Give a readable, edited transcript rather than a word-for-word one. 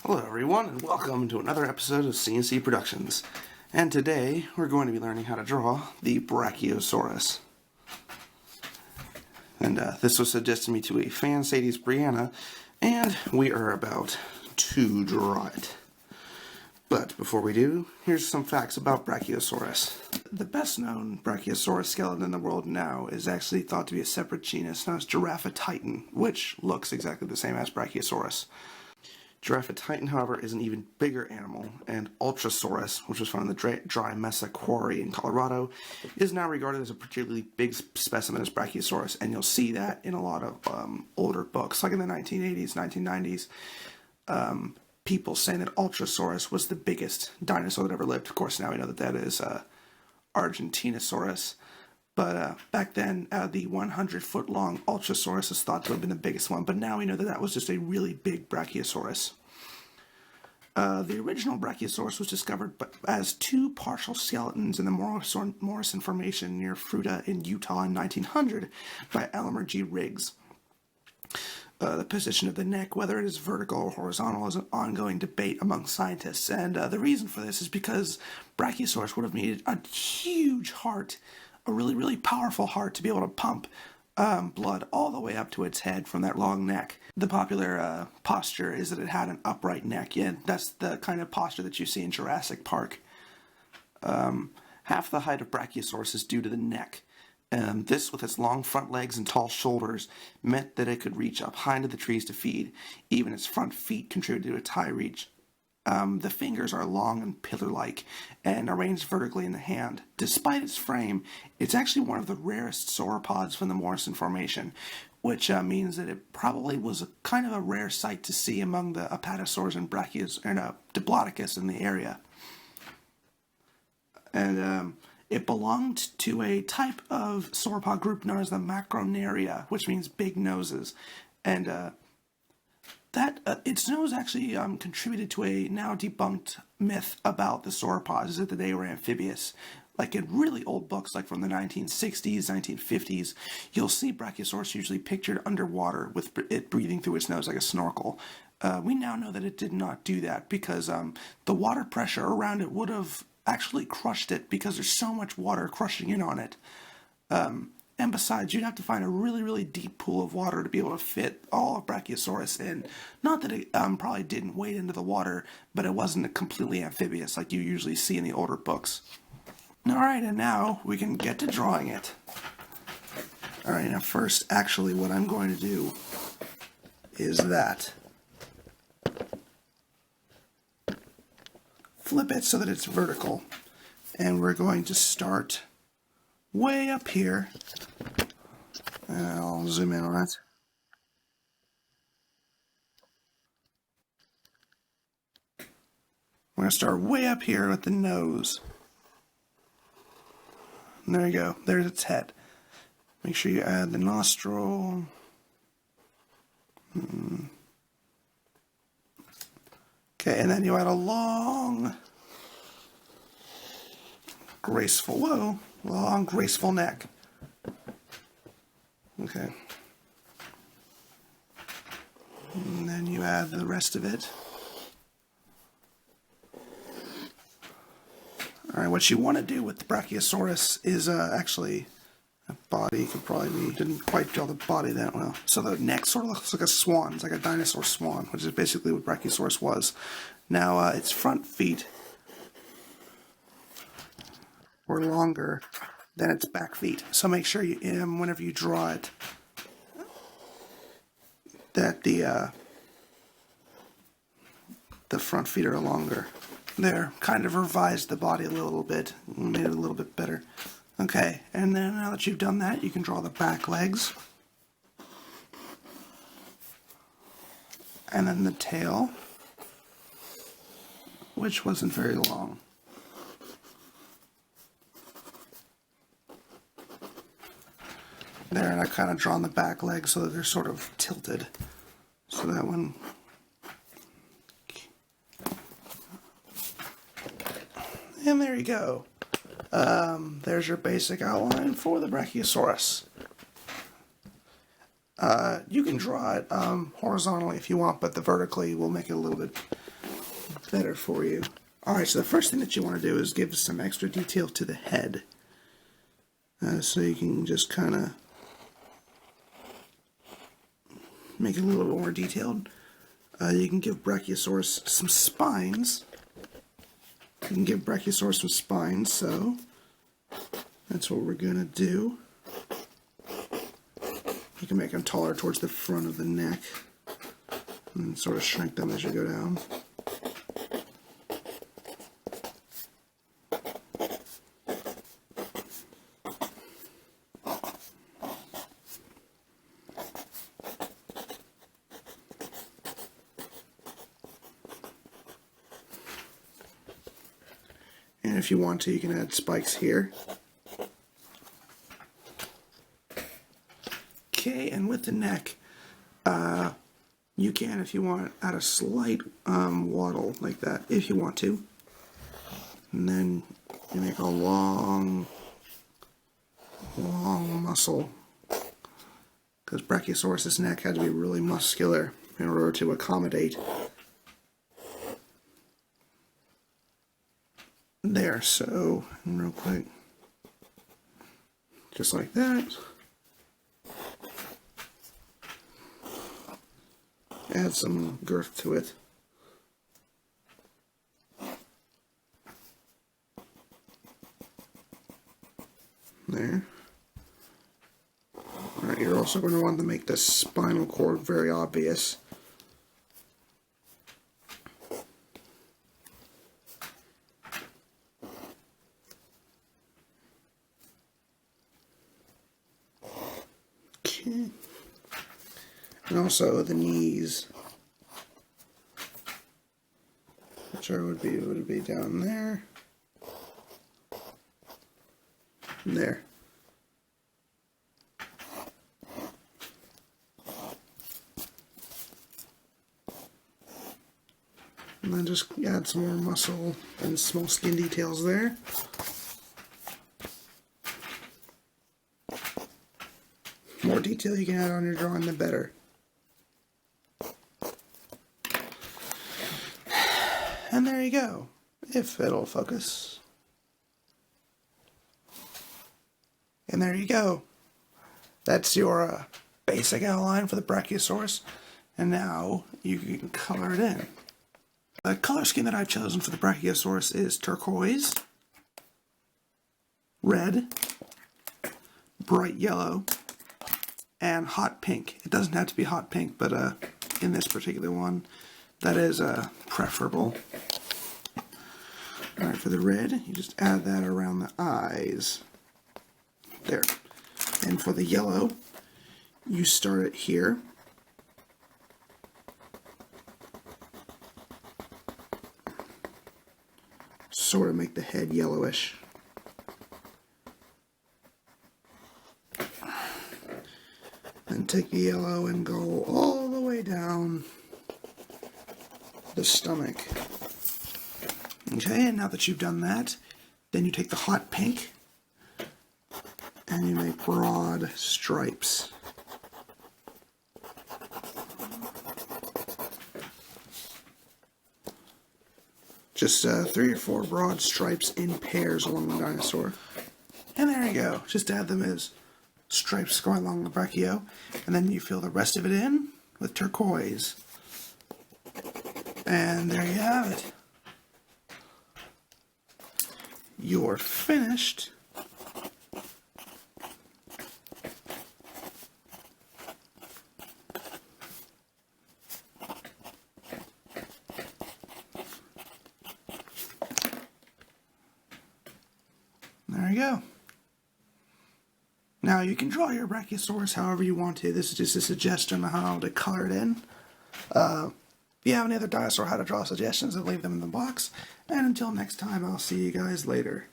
Hello everyone, and welcome to another episode of CNC Productions. And today, we're going to be learning how to draw the Brachiosaurus. And this was suggested to me to a fan, Cedes Briana, and we are about to draw it. But before we do, here's some facts about Brachiosaurus. The best known Brachiosaurus skeleton in the world now is actually thought to be a separate genus known as Giraffatitan, which looks exactly the same as Brachiosaurus. Giraffatitan, however, is an even bigger animal, and Ultrasaurus, which was found in the dry Mesa Quarry in Colorado, is now regarded as a particularly big specimen as Brachiosaurus, and you'll see that in a lot of older books, like in the 1980s, 1990s. People saying that Ultrasaurus was the biggest dinosaur that ever lived. Of course, now we know that that is Argentinosaurus. But back then, the 100-foot-long Ultrasaurus is thought to have been the biggest one. But now we know that that was just a really big Brachiosaurus. The original Brachiosaurus was discovered as two partial skeletons in the Morrison Formation near Fruita in Utah in 1900 by Elmer G. Riggs. The position of the neck, whether it is vertical or horizontal, is an ongoing debate among scientists. And the reason for this is because Brachiosaurus would have needed a huge heart, a really, really powerful heart to be able to pump blood all the way up to its head from that long neck. The popular posture is that it had an upright neck. Yeah, that's the kind of posture that you see in Jurassic Park. Half the height of Brachiosaurus is due to the neck. This, with its long front legs and tall shoulders, meant that it could reach up high into the trees to feed. Even its front feet contributed to its high reach. The fingers are long and pillar-like and arranged vertically in the hand. Despite its frame, it's actually one of the rarest sauropods from the Morrison Formation, which means that it probably was kind of a rare sight to see among the apatosaurs and Diplodocus in the area. And it belonged to a type of sauropod group known as the Macronaria, which means big noses. And its nose actually contributed to a now debunked myth about the sauropods, is that they were amphibious. Like in really old books, like from the 1960s, 1950s, you'll see Brachiosaurus usually pictured underwater with it breathing through its nose like a snorkel. We now know that it did not do that because the water pressure around it would have actually crushed it because there's so much water crushing in on it. And besides, you'd have to find a really, really deep pool of water to be able to fit all of Brachiosaurus in. Not that it probably didn't wade into the water, but it wasn't completely amphibious like you usually see in the older books. Alright, and now we can get to drawing it. Alright, now first, actually, what I'm going to do is that. Flip it so that it's vertical. And we're going to start way up here. And I'll zoom in on it. We're going to start way up here with the nose. And there you go. There's its head. Make sure you add the nostril. Okay, and then you add a long, graceful neck. Okay. And then you add the rest of it. Alright, what you want to do with the Brachiosaurus is actually, a body could probably be, didn't quite draw the body that well. So the neck sort of looks like a swan. It's like a dinosaur swan, which is basically what Brachiosaurus was. Now, its front feet were longer than its back feet. So make sure you, whenever you draw it, that the front feet are longer. There, kind of revised the body a little bit, made it a little bit better. Okay, and then now that you've done that, you can draw the back legs. And then the tail, which wasn't very long. There, and I've kind of drawn the back legs so that they're sort of tilted. So that one. And there you go. There's your basic outline for the Brachiosaurus. You can draw it horizontally if you want, but the vertically will make it a little bit better for you. Alright, so the first thing that you want to do is give some extra detail to the head. So you can just kind of make it a little bit more detailed. You can give Brachiosaurus some spines. So that's what we're going to do. You can make them taller towards the front of the neck and sort of shrink them as you go down. And if you want to, you can add spikes here. Okay, and with the neck, you can, if you want, add a slight waddle like that, if you want to. And then you make a long muscle. Because Brachiosaurus' neck had to be really muscular in order to accommodate. There, so, real quick. Just like that. Add some girth to it. There. Alright, you're also going to want to make the spinal cord very obvious. Okay. And also the knees, which would be down there, and there. And then just add some more muscle and small skin details there. The more detail you can add on your drawing, the better. And there you go, if it'll focus. And there you go. That's your basic outline for the Brachiosaurus. And now you can color it in. The color scheme that I've chosen for the Brachiosaurus is turquoise, red, bright yellow, and hot pink. It doesn't have to be hot pink, but in this particular one, that is preferable. Alright, for the red, you just add that around the eyes. There. And for the yellow, you start it here. Sort of make the head yellowish. Then take the yellow and go all the way down the stomach. Okay, and now that you've done that, then you take the hot pink and you make broad stripes. Just 3 or 4 broad stripes in pairs along the dinosaur. And there you go. Just add them as stripes going along the brachio. And then you fill the rest of it in with turquoise. And there you have it. You're finished. There you go. Now you can draw your Brachiosaurus however you want to. This is just a suggestion on how to color it in. If you have any other dinosaur how to draw suggestions, then leave them in the box. And until next time, I'll see you guys later.